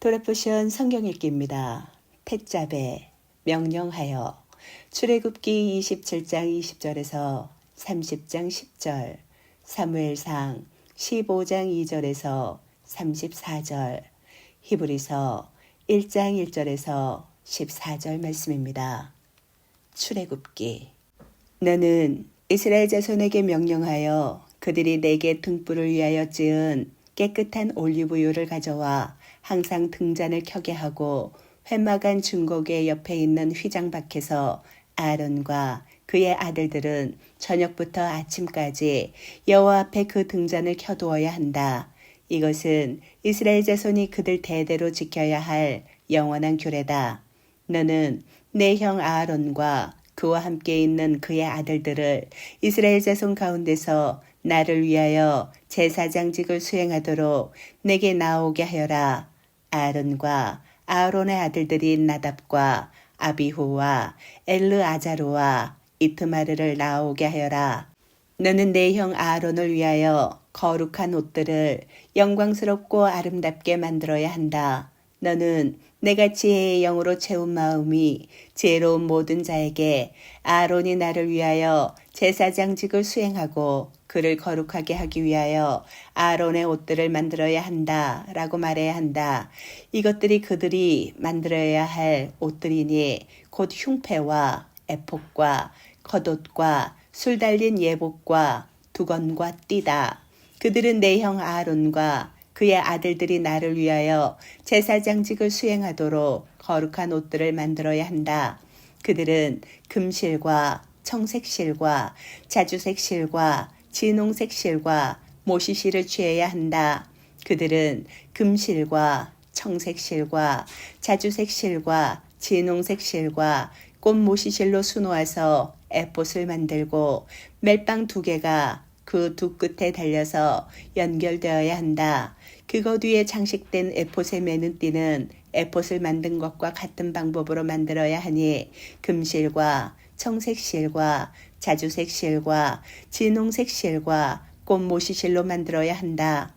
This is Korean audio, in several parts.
도라포션 성경 읽기입니다. 택잡에 명령하여 출애굽기 27장 20절에서 30장 10절, 사무엘상 15장 2절에서 34절, 히브리서 1장 1절에서 14절 말씀입니다. 출애굽기. 너는 이스라엘 자손에게 명령하여 그들이 내게 등불을 위하여 지은 깨끗한 올리브유를 가져와 항상 등잔을 켜게 하고 회막안 중고개 옆에 있는 휘장밖에서 아론과 그의 아들들은 저녁부터 아침까지 여호와 앞에 그 등잔을 켜두어야 한다. 이것은 이스라엘 자손이 그들 대대로 지켜야 할 영원한 규례다. 너는 내 형 아론과 그와 함께 있는 그의 아들들을 이스라엘 자손 가운데서 나를 위하여 제사장직을 수행하도록 내게 나오게 하여라. 아론과 아론의 아들들인 나답과 아비후와 엘르아자르와 이트마르를 나오게 하여라. 너는 내 형 아론을 위하여 거룩한 옷들을 영광스럽고 아름답게 만들어야 한다. 너는 내가 지혜의 영으로 채운 마음이 지혜로운 모든 자에게 아론이 나를 위하여 제사장직을 수행하고 그를 거룩하게 하기 위하여 아론의 옷들을 만들어야 한다 라고 말해야 한다. 이것들이 그들이 만들어야 할 옷들이니 곧 흉패와 에봇과 겉옷과 술 달린 예복과 두건과 띠다. 그들은 내 형 아론과 그의 아들들이 나를 위하여 제사장직을 수행하도록 거룩한 옷들을 만들어야 한다. 그들은 금실과 청색실과 자주색실과 진홍색실과 모시실을 취해야 한다. 그들은 금실과 청색실과 자주색실과 진홍색실과 꽃모시실로 수놓아서 에봇을 만들고 멜빵 2개가 그 두 끝에 달려서 연결되어야 한다. 그것 위에 장식된 에봇에 매는 띠는 에봇을 만든 것과 같은 방법으로 만들어야 하니 금실과 청색실과 자주색실과 진홍색실과 꽃모시실로 만들어야 한다.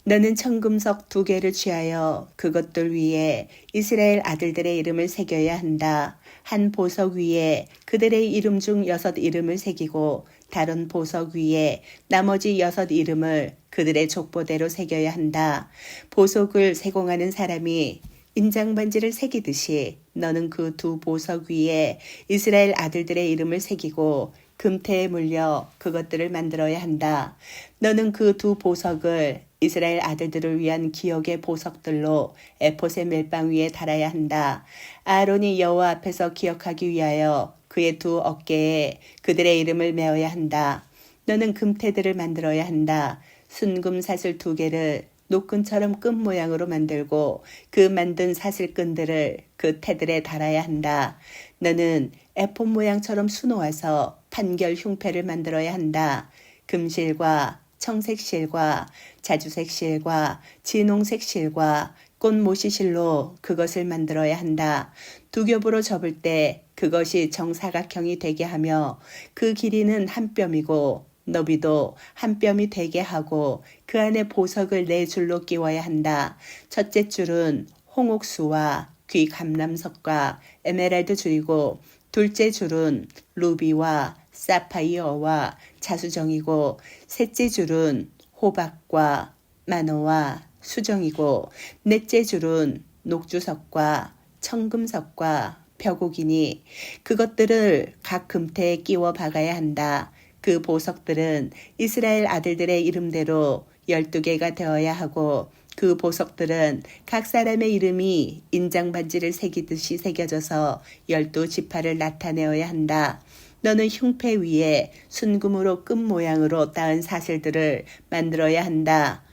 너는 청금석 2개를 취하여 그것들 위에 이스라엘 아들들의 이름을 새겨야 한다. 한 보석 위에 그들의 이름 중 6 이름을 새기고 다른 보석 위에 나머지 6 이름을 그들의 족보대로 새겨야 한다. 보석을 세공하는 사람이 인장반지를 새기듯이 너는 그 2 보석 위에 이스라엘 아들들의 이름을 새기고 금태에 물려 그것들을 만들어야 한다. 너는 그 2 보석을 이스라엘 아들들을 위한 기억의 보석들로 에봇의 멜빵 위에 달아야 한다. 아론이 여호와 앞에서 기억하기 위하여 그의 2 어깨에 그들의 이름을 메어야 한다. 너는 금태들을 만들어야 한다. 순금 사슬 2개를 노끈처럼 끈 모양으로 만들고 그 만든 사슬끈들을 그 태들에 달아야 한다. 너는 에봇 모양처럼 수놓아서 판결 흉패를 만들어야 한다. 금실과 청색실과 자주색실과 진홍색실과 꽃모시실로 그것을 만들어야 한다. 2 겹으로 접을 때 그것이 정사각형이 되게 하며 그 길이는 1뼘이고 너비도 1뼘이 되게 하고 그 안에 보석을 4줄로 끼워야 한다. 첫째 줄은 홍옥수와 귀 감람석과 에메랄드 줄이고 둘째 줄은 루비와 사파이어와 자수정이고 셋째 줄은 호박과 마노와 수정이고 넷째 줄은 녹주석과 청금석과 벼곡이니 그것들을 각 금태에 끼워 박아야 한다. 그 보석들은 이스라엘 아들들의 이름대로 12개가 되어야 하고 그 보석들은 각 사람의 이름이 인장반지를 새기듯이 새겨져서 12지파를 나타내어야 한다. 너는 흉패 위에 순금으로 끈 모양으로 따은 사슬들을 만들어야 한다.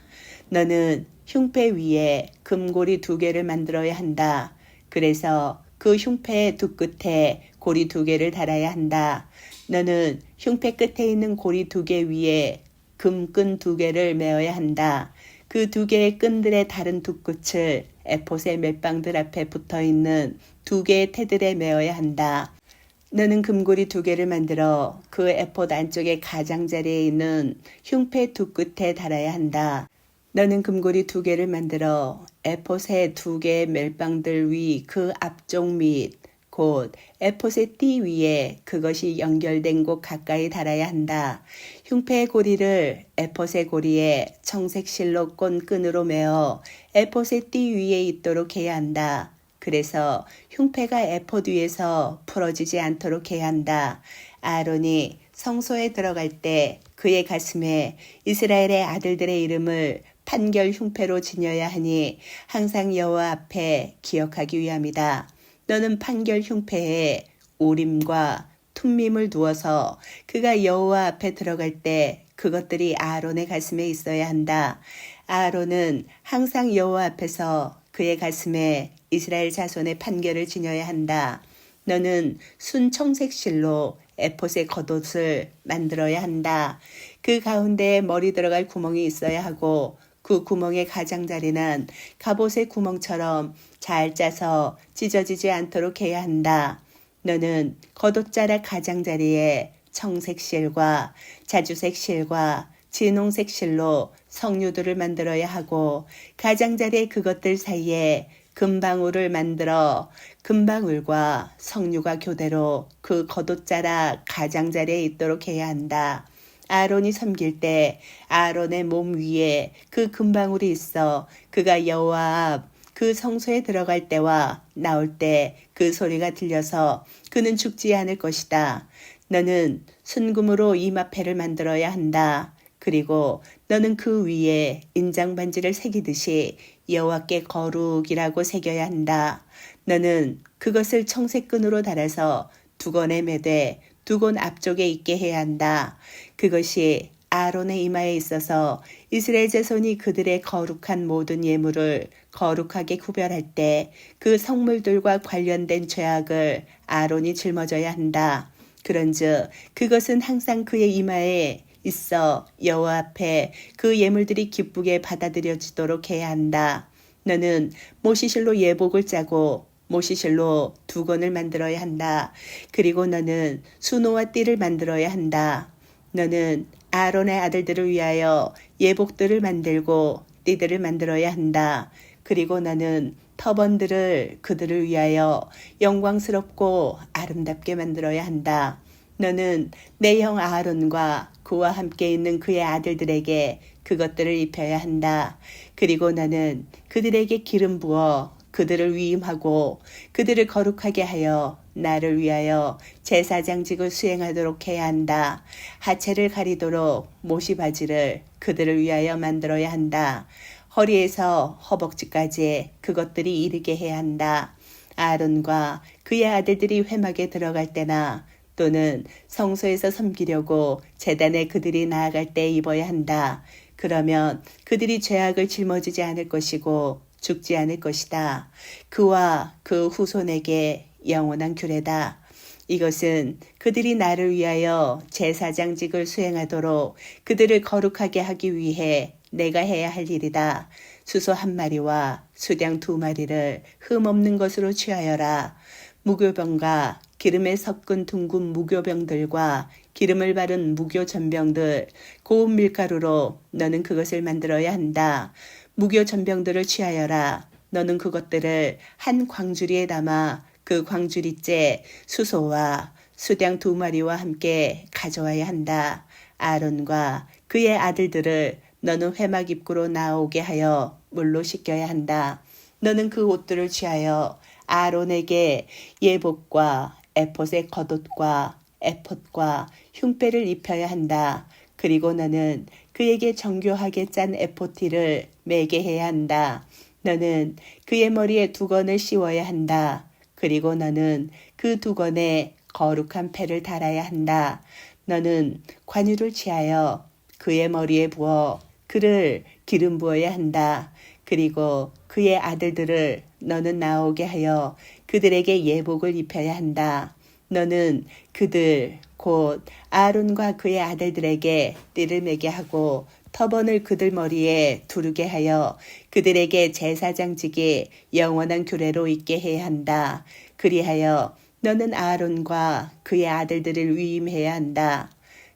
너는 흉패 위에 금고리 2개를 만들어야 한다. 그래서 그 흉패의 두 끝에 고리 2개를 달아야 한다. 너는 흉패 끝에 있는 고리 2개 위에 금끈 2개를 메어야 한다. 그 2개의 끈들의 다른 두 끝을 에봇의 멜빵들 앞에 붙어있는 2개의 태들에 메어야 한다. 너는 금고리 2개를 만들어 그 에봇 안쪽의 가장자리에 있는 흉패 두 끝에 달아야 한다. 너는 금고리 2개를 만들어 에봇의 2개의 멜빵들 위 그 앞쪽 및 곧 에봇의 띠 위에 그것이 연결된 곳 가까이 달아야 한다. 흉패의 고리를 에봇의 고리에 청색 실로 꼰 끈으로 매어 에봇의 띠 위에 있도록 해야 한다. 그래서 흉패가 에봇 위에서 풀어지지 않도록 해야 한다. 아론이 성소에 들어갈 때 그의 가슴에 이스라엘의 아들들의 이름을 판결 흉패로 지녀야 하니 항상 여호와 앞에 기억하기 위함이다. 너는 판결 흉패에 우림과 툼밈을 두어서 그가 여호와 앞에 들어갈 때 그것들이 아론의 가슴에 있어야 한다. 아론은 항상 여호와 앞에서 그의 가슴에 이스라엘 자손의 판결을 지녀야 한다. 너는 순청색 실로 에봇의 겉옷을 만들어야 한다. 그 가운데에 머리 들어갈 구멍이 있어야 하고 그 구멍의 가장자리는 갑옷의 구멍처럼 잘 짜서 찢어지지 않도록 해야 한다. 너는 겉옷자락 가장자리에 청색 실과 자주색 실과 진홍색 실로 성류들을 만들어야 하고 가장자리의 그것들 사이에 금방울을 만들어 금방울과 성류가 교대로 그 겉옷자락 가장자리에 있도록 해야 한다. 아론이 섬길 때 아론의 몸 위에 그 금방울이 있어 그가 여호와 앞 그 성소에 들어갈 때와 나올 때 그 소리가 들려서 그는 죽지 않을 것이다. 너는 순금으로 이마패를 만들어야 한다. 그리고 너는 그 위에 인장반지를 새기듯이 여호와께 거룩이라고 새겨야 한다. 너는 그것을 청색끈으로 달아서 두건에 매되 두건 앞쪽에 있게 해야 한다. 그것이 아론의 이마에 있어서 이스라엘 자손이 그들의 거룩한 모든 예물을 거룩하게 구별할 때 그 성물들과 관련된 죄악을 아론이 짊어져야 한다. 그런즉 그것은 항상 그의 이마에 있어 여호와 앞에 그 예물들이 기쁘게 받아들여지도록 해야 한다. 너는 모시실로 예복을 짜고 모시실로 두건을 만들어야 한다. 그리고 너는 수노와 띠를 만들어야 한다. 너는 아론의 아들들을 위하여 예복들을 만들고 띠들을 만들어야 한다. 그리고 너는 터번들을 그들을 위하여 영광스럽고 아름답게 만들어야 한다. 너는 내 형 아론과 그와 함께 있는 그의 아들들에게 그것들을 입혀야 한다. 그리고 너는 그들에게 기름 부어 그들을 위임하고 그들을 거룩하게 하여 나를 위하여 제사장직을 수행하도록 해야 한다. 하체를 가리도록 모시바지를 그들을 위하여 만들어야 한다. 허리에서 허벅지까지 그것들이 이르게 해야 한다. 아론과 그의 아들들이 회막에 들어갈 때나 또는 성소에서 섬기려고 제단에 그들이 나아갈 때 입어야 한다. 그러면 그들이 죄악을 짊어지지 않을 것이고 죽지 않을 것이다. 그와 그 후손에게 영원한 규례다. 이것은 그들이 나를 위하여 제사장직을 수행하도록 그들을 거룩하게 하기 위해 내가 해야 할 일이다. 수소 1마리와 수량 2마리를 흠없는 것으로 취하여라. 무교병과 기름에 섞은 둥근 무교병들과 기름을 바른 무교전병들, 고운 밀가루로 너는 그것을 만들어야 한다. 무교전병들을 취하여라. 너는 그것들을 한 광주리에 담아 그 광주리째 수소와 수량 2마리와 함께 가져와야 한다. 아론과 그의 아들들을 너는 회막 입구로 나오게 하여 물로 씻겨야 한다. 너는 그 옷들을 취하여 아론에게 예복과 에봇의 겉옷과 에봇과 흉패를 입혀야 한다. 그리고 너는 그에게 정교하게 짠 에포티를 매게 해야 한다. 너는 그의 머리에 두건을 씌워야 한다. 그리고 너는 그 두건에 거룩한 패를 달아야 한다. 너는 관유를 취하여 그의 머리에 부어 그를 기름 부어야 한다. 그리고 그의 아들들을 너는 나오게 하여 그들에게 예복을 입혀야 한다. 너는 그들 곧 아론과 그의 아들들에게 띠를 매게 하고 터번을 그들 머리에 두르게 하여 그들에게 제사장직이 영원한 규례로 있게 해야 한다. 그리하여 너는 아론과 그의 아들들을 위임해야 한다.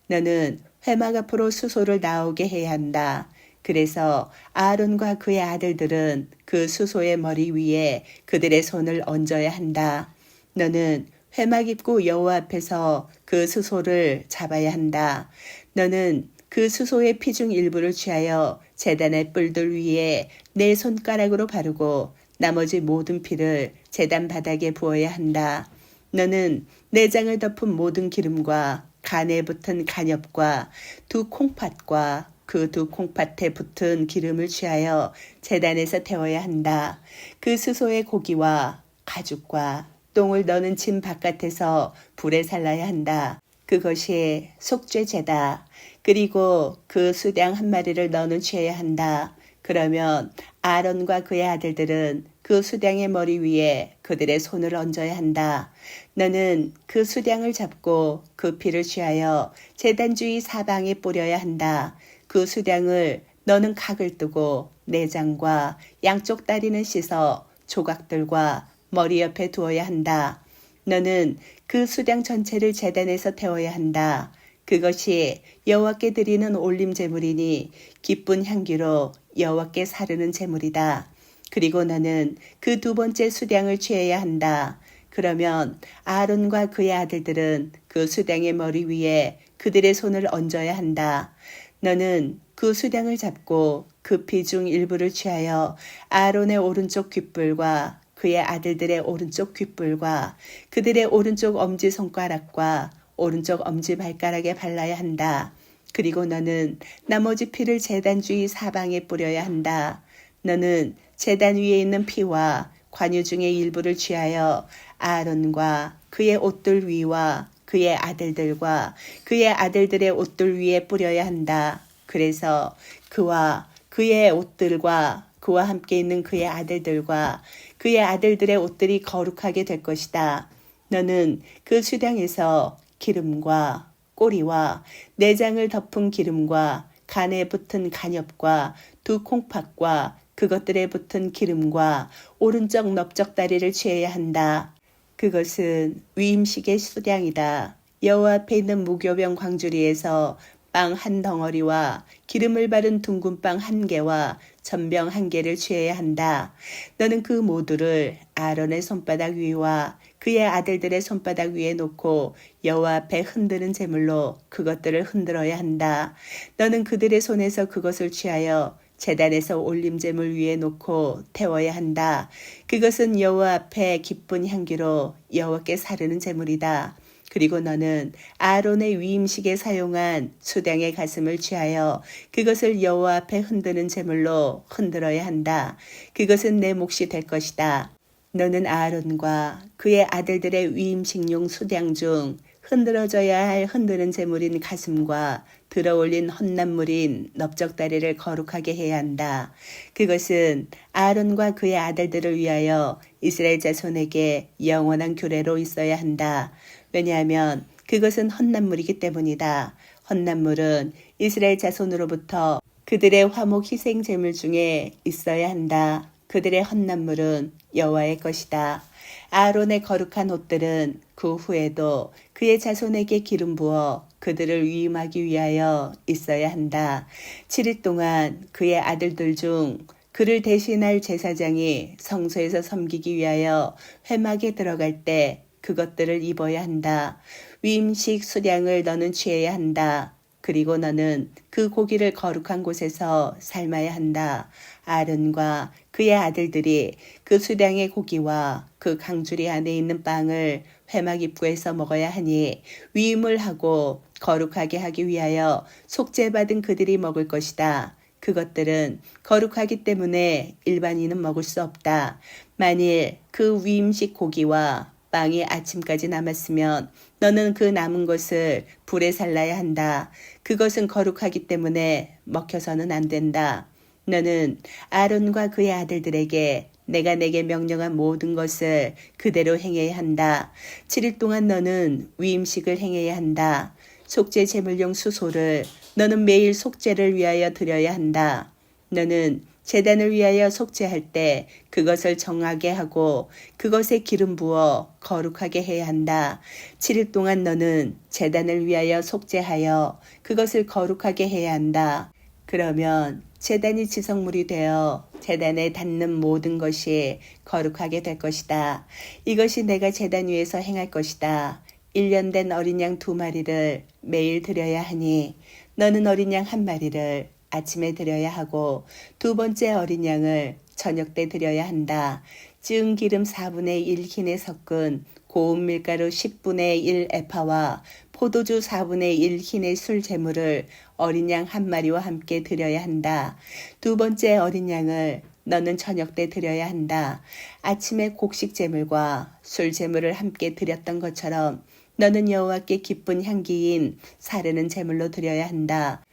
너는 회막 앞으로 수소를 나오게 해야 한다. 그래서 아론과 그의 아들들은 그 수소의 머리 위에 그들의 손을 얹어야 한다. 너는 회막 입고 여호와 앞에서 그 수소를 잡아야 한다. 너는 그 수소의 피중 일부를 취하여 제단의 뿔들 위에 내 손가락으로 바르고 나머지 모든 피를 제단 바닥에 부어야 한다. 너는 내장을 덮은 모든 기름과 간에 붙은 간엽과 두 콩팥과 그 두 콩팥에 붙은 기름을 취하여 제단에서 태워야 한다. 그 수소의 고기와 가죽과 똥을 너는 진 바깥에서 불에 살라야 한다. 그것이 속죄제다. 그리고 그 수량 한 마리를 너는 취해야 한다. 그러면 아론과 그의 아들들은 그 수량의 머리 위에 그들의 손을 얹어야 한다. 너는 그 수량을 잡고 그 피를 취하여 제단 주위 사방에 뿌려야 한다. 그 수량을 너는 각을 뜨고 내장과 양쪽 다리는 씻어 조각들과 머리 옆에 두어야 한다. 너는 그 수량 전체를 제단에서 태워야 한다. 그것이 여호와께 드리는 올림 제물이니 기쁜 향기로 여호와께 사르는 제물이다. 그리고 너는 그 두 번째 수량을 취해야 한다. 그러면 아론과 그의 아들들은 그 수량의 머리 위에 그들의 손을 얹어야 한다. 너는 그 수량을 잡고 그 피 중 일부를 취하여 아론의 오른쪽 귓불과 그의 아들들의 오른쪽 귓불과 그들의 오른쪽 엄지손가락과 오른쪽 엄지발가락에 발라야 한다. 그리고 너는 나머지 피를 제단 주위 사방에 뿌려야 한다. 너는 제단 위에 있는 피와 관유 중의 일부를 취하여 아론과 그의 옷들 위와 그의 아들들과 그의 아들들의 옷들 위에 뿌려야 한다. 그래서 그와 그의 옷들과 그와 함께 있는 그의 아들들과 그의 아들들의 옷들이 거룩하게 될 것이다. 너는 그 수량에서 기름과 꼬리와 내장을 덮은 기름과 간에 붙은 간엽과 두 콩팥과 그것들에 붙은 기름과 오른쪽 넓적다리를 취해야 한다. 그것은 위임식의 수량이다. 여호와 앞에 있는 무교병 광주리에서 빵 한 덩어리와 기름을 바른 둥근 빵 한 개와 전병 한 개를 취해야 한다. 너는 그 모두를 아론의 손바닥 위와 그의 아들들의 손바닥 위에 놓고 여호와 앞에 흔드는 제물로 그것들을 흔들어야 한다. 너는 그들의 손에서 그것을 취하여 제단에서 올림 제물 위에 놓고 태워야 한다. 그것은 여호와 앞에 기쁜 향기로 여호와께 사르는 제물이다. 그리고 너는 아론의 위임식에 사용한 수량의 가슴을 취하여 그것을 여호와 앞에 흔드는 제물로 흔들어야 한다. 그것은 내 몫이 될 것이다. 너는 아론과 그의 아들들의 위임식용 수량 중 흔들어져야 할 흔드는 제물인 가슴과 들어올린 헛난물인 넓적다리를 거룩하게 해야 한다. 그것은 아론과 그의 아들들을 위하여 이스라엘 자손에게 영원한 규례로 있어야 한다. 왜냐하면 그것은 헛난물이기 때문이다. 헛난물은 이스라엘 자손으로부터 그들의 화목 희생 제물 중에 있어야 한다. 그들의 헛난물은 여호와의 것이다. 아론의 거룩한 옷들은 그 후에도 그의 자손에게 기름 부어 그들을 위임하기 위하여 있어야 한다. 7일 동안 그의 아들들 중 그를 대신할 제사장이 성소에서 섬기기 위하여 회막에 들어갈 때 그것들을 입어야 한다. 위임식 수량을 너는 취해야 한다. 그리고 너는 그 고기를 거룩한 곳에서 삶아야 한다. 아론과 그의 아들들이 그 수량의 고기와 그 강주리 안에 있는 빵을 회막 입구에서 먹어야 하니 위임을 하고 거룩하게 하기 위하여 속죄받은 그들이 먹을 것이다. 그것들은 거룩하기 때문에 일반인은 먹을 수 없다. 만일 그 위임식 고기와 빵이 아침까지 남았으면 너는 그 남은 것을 불에 살라야 한다. 그것은 거룩하기 때문에 먹혀서는 안 된다. 너는 아론과 그의 아들들에게 내가 내게 명령한 모든 것을 그대로 행해야 한다. 7일 동안 너는 위임식을 행해야 한다. 속죄 제물용 수소를 너는 매일 속죄를 위하여 드려야 한다. 너는 제단을 위하여 속죄할 때 그것을 정하게 하고 그것에 기름 부어 거룩하게 해야 한다. 7일 동안 너는 제단을 위하여 속죄하여 그것을 거룩하게 해야 한다. 그러면 제단이 지성물이 되어 제단에 닿는 모든 것이 거룩하게 될 것이다. 이것이 내가 제단 위에서 행할 것이다. 1년 된 어린 양 2마리를 매일 드려야 하니 너는 어린 양 1마리를 아침에 드려야 하고 2번째 어린 양을 저녁 때 드려야 한다. 찌은 기름 4분의 1 흰에 섞은 고운 밀가루 10분의 1 에파와 포도주 4분의 1 흰의 술 제물을 어린 양 1마리와 함께 드려야 한다. 2번째 어린 양을 너는 저녁 때 드려야 한다. 아침에 곡식 제물과 술 제물을 함께 드렸던 것처럼 너는 여호와께 기쁜 향기인 사르는 제물로 드려야 한다.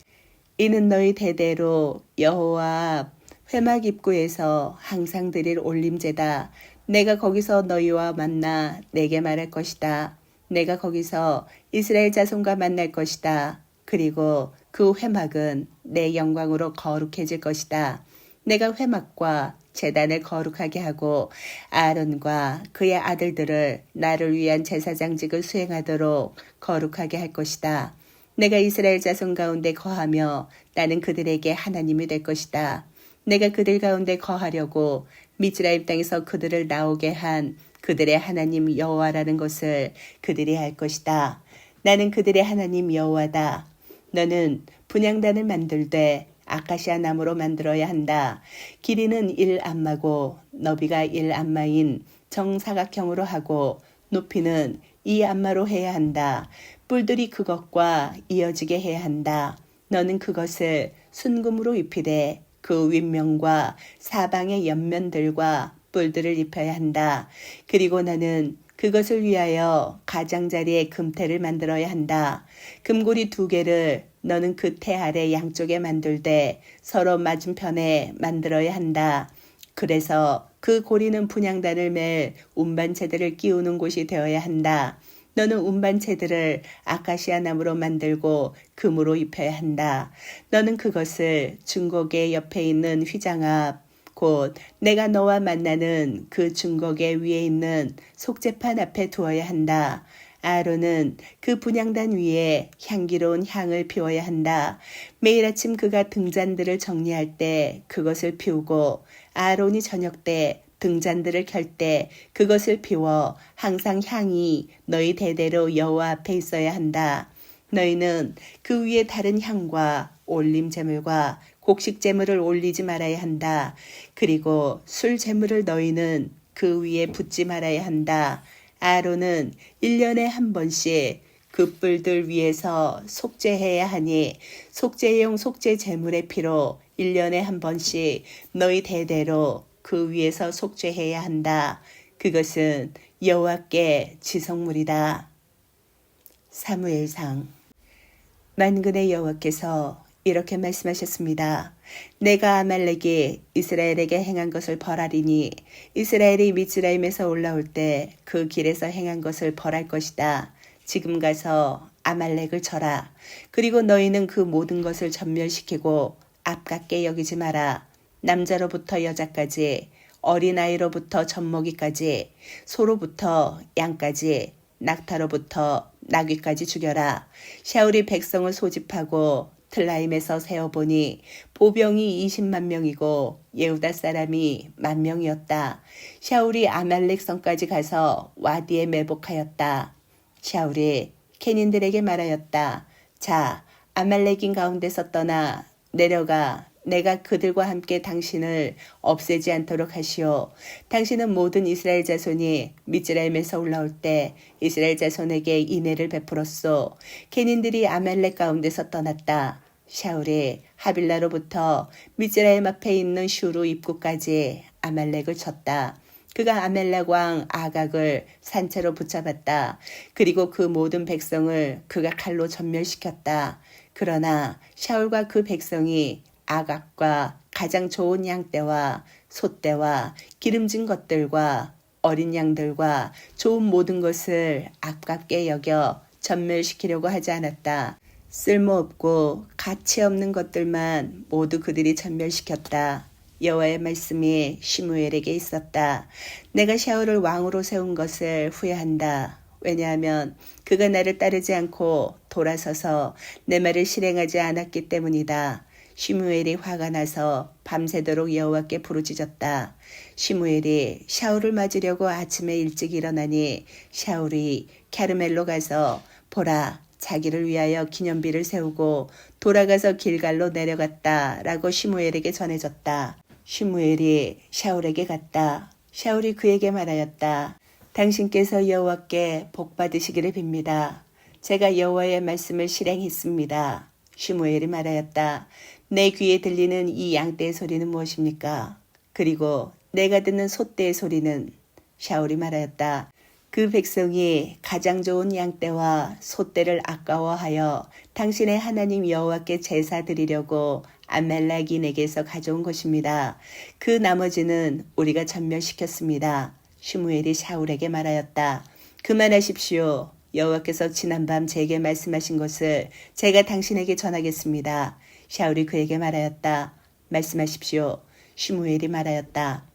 이는 너희 대대로 여호와 앞 회막 입구에서 항상 드릴 올림제다. 내가 거기서 너희와 만나 내게 말할 것이다. 내가 거기서 이스라엘 자손과 만날 것이다. 그리고 그 회막은 내 영광으로 거룩해질 것이다. 내가 회막과 제단을 거룩하게 하고 아론과 그의 아들들을 나를 위한 제사장직을 수행하도록 거룩하게 할 것이다. 내가 이스라엘 자손 가운데 거하며 나는 그들에게 하나님이 될 것이다. 내가 그들 가운데 거하려고 미즈라임 땅에서 그들을 나오게 한 그들의 하나님 여호와라는 것을 그들이 알 것이다. 나는 그들의 하나님 여호와다. 너는 분향단을 만들되 아카시아 나무로 만들어야 한다. 길이는 1암마고 너비가 1암마인 정사각형으로 하고 높이는 2암마로 해야 한다. 뿔들이 그것과 이어지게 해야 한다. 너는 그것을 순금으로 입히되 그 윗면과 사방의 옆면들과 뿔들을 입혀야 한다. 그리고 너는 그것을 위하여 가장자리에 금태를 만들어야 한다. 금고리 2개를 너는 그 태 아래 양쪽에 만들되 서로 맞은편에 만들어야 한다. 그래서 그 고리는 분향단을 맬 운반체들을 끼우는 곳이 되어야 한다. 너는 운반체들을 아카시아 나무로 만들고 금으로 입혀야 한다. 너는 그것을 중곡의 옆에 있는 휘장 앞 곧 내가 너와 만나는 그 중곡의 위에 있는 속죄판 앞에 두어야 한다. 아론은 그 분향단 위에 향기로운 향을 피워야 한다. 매일 아침 그가 등잔들을 정리할 때 그것을 피우고 아론이 저녁 때 등잔들을 켤 때 그것을 피워 항상 향이 너희 대대로 여호와 앞에 있어야 한다. 너희는 그 위에 다른 향과 올림 제물과 곡식 제물을 올리지 말아야 한다. 그리고 술 제물을 너희는 그 위에 붓지 말아야 한다. 아론은 1년에 한 번씩 그 뿔들 위에서 속죄해야 하니 속죄용 속죄 제물의 피로 1년에 한 번씩 너희 대대로 그 위에서 속죄해야 한다. 그것은 여호와께 지성물이다. 사무엘상. 만군의 여호와께서 이렇게 말씀하셨습니다. 내가 아말렉이 이스라엘에게 행한 것을 벌하리니 이스라엘이 미즈라임에서 올라올 때 그 길에서 행한 것을 벌할 것이다. 지금 가서 아말렉을 쳐라. 그리고 너희는 그 모든 것을 전멸시키고 아깝게 여기지 마라. 남자로부터 여자까지 어린아이로부터 젖먹이까지 소로부터 양까지 낙타로부터 나귀까지 죽여라. 샤울이 백성을 소집하고 틀라임에서 세어보니 보병이 20만 명이고 예후다 사람이 10,000명이었다. 샤울이 아말렉 성까지 가서 와디에 매복하였다. 샤울이 케닌들에게 말하였다. 자, 아말렉인 가운데서 떠나 내려가 내가 그들과 함께 당신을 없애지 않도록 하시오. 당신은 모든 이스라엘 자손이 미즈라임에서 올라올 때 이스라엘 자손에게 인애를 베풀었소. 케닌들이 아말렉 가운데서 떠났다. 샤울이 하빌라로부터 미즈라임 앞에 있는 슈루 입구까지 아말렉을 쳤다. 그가 아말렉 왕 아각을 산채로 붙잡았다. 그리고 그 모든 백성을 그가 칼로 전멸시켰다. 그러나 샤울과 그 백성이 아각과 가장 좋은 양떼와 소떼와 기름진 것들과 어린 양들과 좋은 모든 것을 아깝게 여겨 전멸시키려고 하지 않았다. 쓸모없고 가치 없는 것들만 모두 그들이 전멸시켰다. 여호와의 말씀이 시므엘에게 있었다. 내가 샤울을 왕으로 세운 것을 후회한다. 왜냐하면 그가 나를 따르지 않고 돌아서서 내 말을 실행하지 않았기 때문이다. 시므엘이 화가 나서 밤새도록 여호와께 부르짖었다. 시므엘이 샤울을 맞으려고 아침에 일찍 일어나니 샤울이 캬르멜로 가서 보라 자기를 위하여 기념비를 세우고 돌아가서 길갈로 내려갔다 라고 시므엘에게 전해졌다. 시므엘이 샤울에게 갔다. 샤울이 그에게 말하였다. 당신께서 여호와께 복 받으시기를 빕니다. 제가 여호와의 말씀을 실행했습니다. 시므엘이 말하였다. 내 귀에 들리는 이 양떼의 소리는 무엇입니까? 그리고 내가 듣는 소떼의 소리는? 샤울이 말하였다. 그 백성이 가장 좋은 양떼와 소떼를 아까워하여 당신의 하나님 여호와께 제사 드리려고 아말렉인에게서 가져온 것입니다. 그 나머지는 우리가 전멸시켰습니다. 시므엘이 샤울에게 말하였다. 그만하십시오. 여호와께서 지난밤 제게 말씀하신 것을 제가 당신에게 전하겠습니다. 샤울이 그에게 말하였다. 말씀하십시오. 시므엘이 말하였다.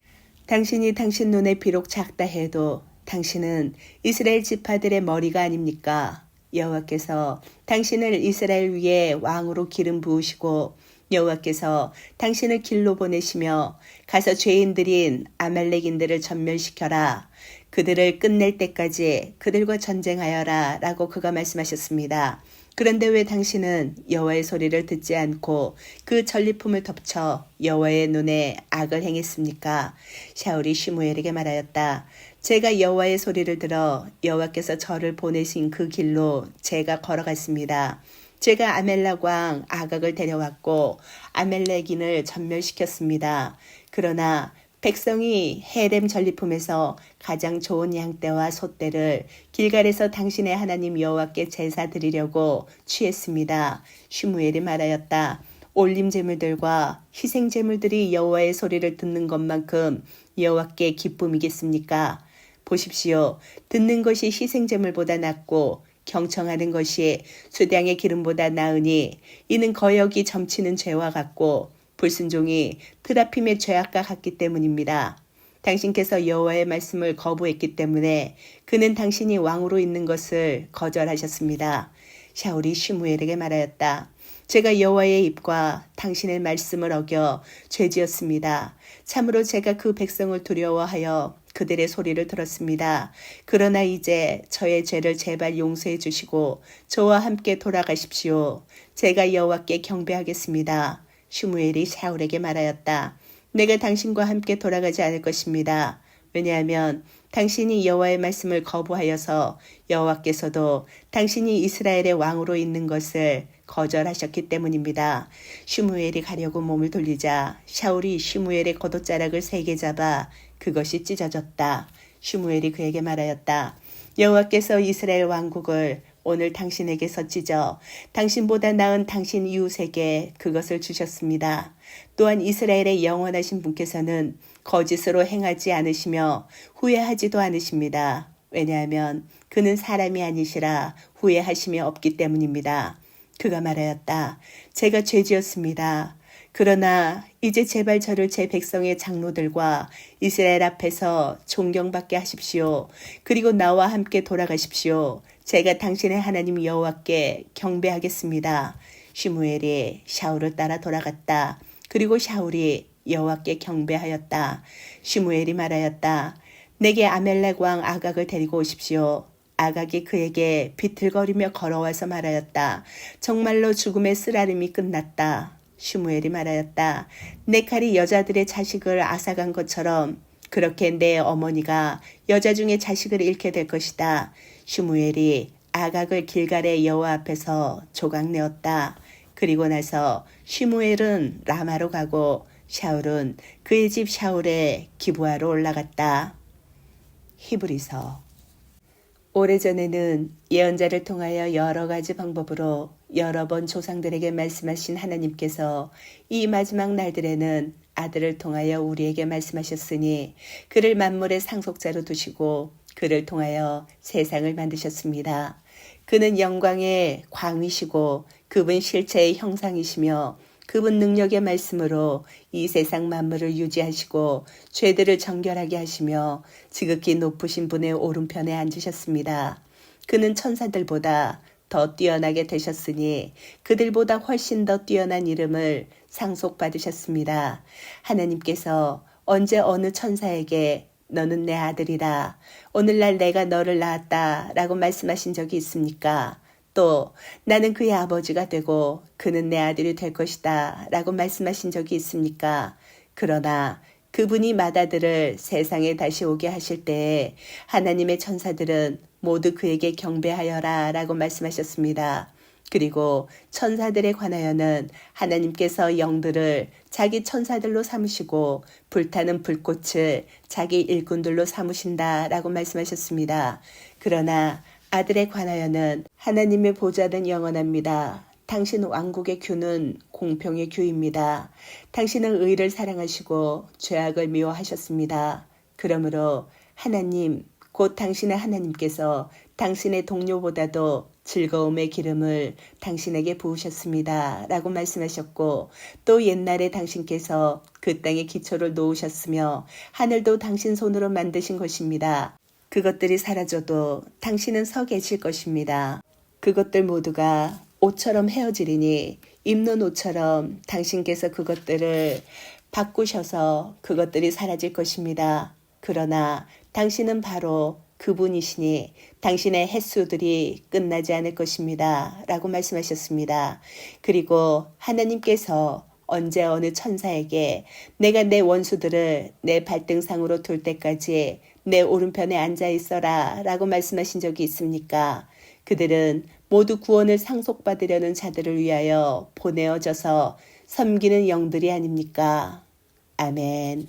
당신이 당신 눈에 비록 작다 해도 당신은 이스라엘 지파들의 머리가 아닙니까? 여호와께서 당신을 이스라엘 위에 왕으로 기름 부으시고 여호와께서 당신을 길로 보내시며 가서 죄인들인 아말렉인들을 전멸시켜라. 그들을 끝낼 때까지 그들과 전쟁하여라 라고 그가 말씀하셨습니다. 그런데 왜 당신은 여호와의 소리를 듣지 않고 그 전리품을 덮쳐 여호와의 눈에 악을 행했습니까? 샤울이 시므엘에게 말하였다. 제가 여호와의 소리를 들어 여호와께서 저를 보내신 그 길로 제가 걸어갔습니다. 제가 아멜렉 왕 아각을 데려왔고 아멜렉인을 전멸시켰습니다. 그러나 백성이 헤렘 전리품에서 가장 좋은 양떼와 소떼를 길갈에서 당신의 하나님 여호와께 제사 드리려고 취했습니다. 시므엘이 말하였다. 올림 제물들과 희생 제물들이 여호와의 소리를 듣는 것만큼 여호와께 기쁨이겠습니까? 보십시오. 듣는 것이 희생 제물보다 낫고 경청하는 것이 수량의 기름보다 나으니 이는 거역이 점치는 죄와 같고 불순종이 트라핌의 죄악과 같기 때문입니다. 당신께서 여호와의 말씀을 거부했기 때문에 그는 당신이 왕으로 있는 것을 거절하셨습니다. 샤울이 시므엘에게 말하였다. 제가 여호와의 입과 당신의 말씀을 어겨 죄지었습니다. 참으로 제가 그 백성을 두려워하여 그들의 소리를 들었습니다. 그러나 이제 저의 죄를 제발 용서해 주시고 저와 함께 돌아가십시오. 제가 여호와께 경배하겠습니다. 시므엘이 샤울에게 말하였다. 내가 당신과 함께 돌아가지 않을 것입니다. 왜냐하면 당신이 여호와의 말씀을 거부하여서 여호와께서도 당신이 이스라엘의 왕으로 있는 것을 거절하셨기 때문입니다. 시므엘이 가려고 몸을 돌리자 샤울이 시므엘의 겉옷자락을 3개 잡아 그것이 찢어졌다. 시므엘이 그에게 말하였다. 여호와께서 이스라엘 왕국을 오늘 당신에게서 찢어 당신보다 나은 당신 이웃에게 그것을 주셨습니다. 또한 이스라엘의 영원하신 분께서는 거짓으로 행하지 않으시며 후회하지도 않으십니다. 왜냐하면 그는 사람이 아니시라 후회하심이 없기 때문입니다. 그가 말하였다. 제가 죄지었습니다. 그러나 이제 제발 저를 제 백성의 장로들과 이스라엘 앞에서 존경받게 하십시오. 그리고 나와 함께 돌아가십시오. 제가 당신의 하나님 여호와께 경배하겠습니다. 시므엘이 샤울을 따라 돌아갔다. 그리고 샤울이 여호와께 경배하였다. 시므엘이 말하였다. 내게 아멜렉 왕 아각을 데리고 오십시오. 아각이 그에게 비틀거리며 걸어와서 말하였다. 정말로 죽음의 쓰라림이 끝났다. 시므엘이 말하였다. 내 칼이 여자들의 자식을 앗아간 것처럼 그렇게 내 어머니가 여자 중에 자식을 잃게 될 것이다. 시므엘이 아각을 길갈의 여호와 앞에서 조각내었다. 그리고 나서 시므엘은 라마로 가고 샤울은 그의 집 샤울의 기브아로 올라갔다. 히브리서. 오래전에는 예언자를 통하여 여러 가지 방법으로 여러 번 조상들에게 말씀하신 하나님께서 이 마지막 날들에는 아들을 통하여 우리에게 말씀하셨으니 그를 만물의 상속자로 두시고 그를 통하여 세상을 만드셨습니다. 그는 영광의 광이시고 그분 실체의 형상이시며 그분 능력의 말씀으로 이 세상 만물을 유지하시고 죄들을 정결하게 하시며 지극히 높으신 분의 오른편에 앉으셨습니다. 그는 천사들보다 더 뛰어나게 되셨으니 그들보다 훨씬 더 뛰어난 이름을 상속받으셨습니다. 하나님께서 언제 어느 천사에게 너는 내 아들이라, 오늘날 내가 너를 낳았다 라고 말씀하신 적이 있습니까? 또 나는 그의 아버지가 되고 그는 내 아들이 될 것이다 라고 말씀하신 적이 있습니까? 그러나 그분이 맏아들을 세상에 다시 오게 하실 때에 하나님의 천사들은 모두 그에게 경배하여라 라고 말씀하셨습니다. 그리고 천사들에 관하여는 하나님께서 영들을 자기 천사들로 삼으시고 불타는 불꽃을 자기 일꾼들로 삼으신다 라고 말씀하셨습니다. 그러나 아들에 관하여는 하나님의 보좌는 영원합니다. 당신 왕국의 규는 공평의 규입니다. 당신은 의를 사랑하시고 죄악을 미워하셨습니다. 그러므로 하나님, 곧 당신의 하나님께서 당신의 동료보다도 즐거움의 기름을 당신에게 부으셨습니다. 라고 말씀하셨고, 또 옛날에 당신께서 그 땅의 기초를 놓으셨으며 하늘도 당신 손으로 만드신 것입니다. 그것들이 사라져도 당신은 서 계실 것입니다. 그것들 모두가 옷처럼 헤어지리니 입는 옷처럼 당신께서 그것들을 바꾸셔서 그것들이 사라질 것입니다. 그러나 당신은 바로 그분이시니 당신의 횟수들이 끝나지 않을 것입니다. 라고 말씀하셨습니다. 그리고 하나님께서 언제 어느 천사에게 내가 내 원수들을 내 발등상으로 둘 때까지 내 오른편에 앉아 있어라 라고 말씀하신 적이 있습니까? 그들은 모두 구원을 상속받으려는 자들을 위하여 보내어져서 섬기는 영들이 아닙니까? 아멘.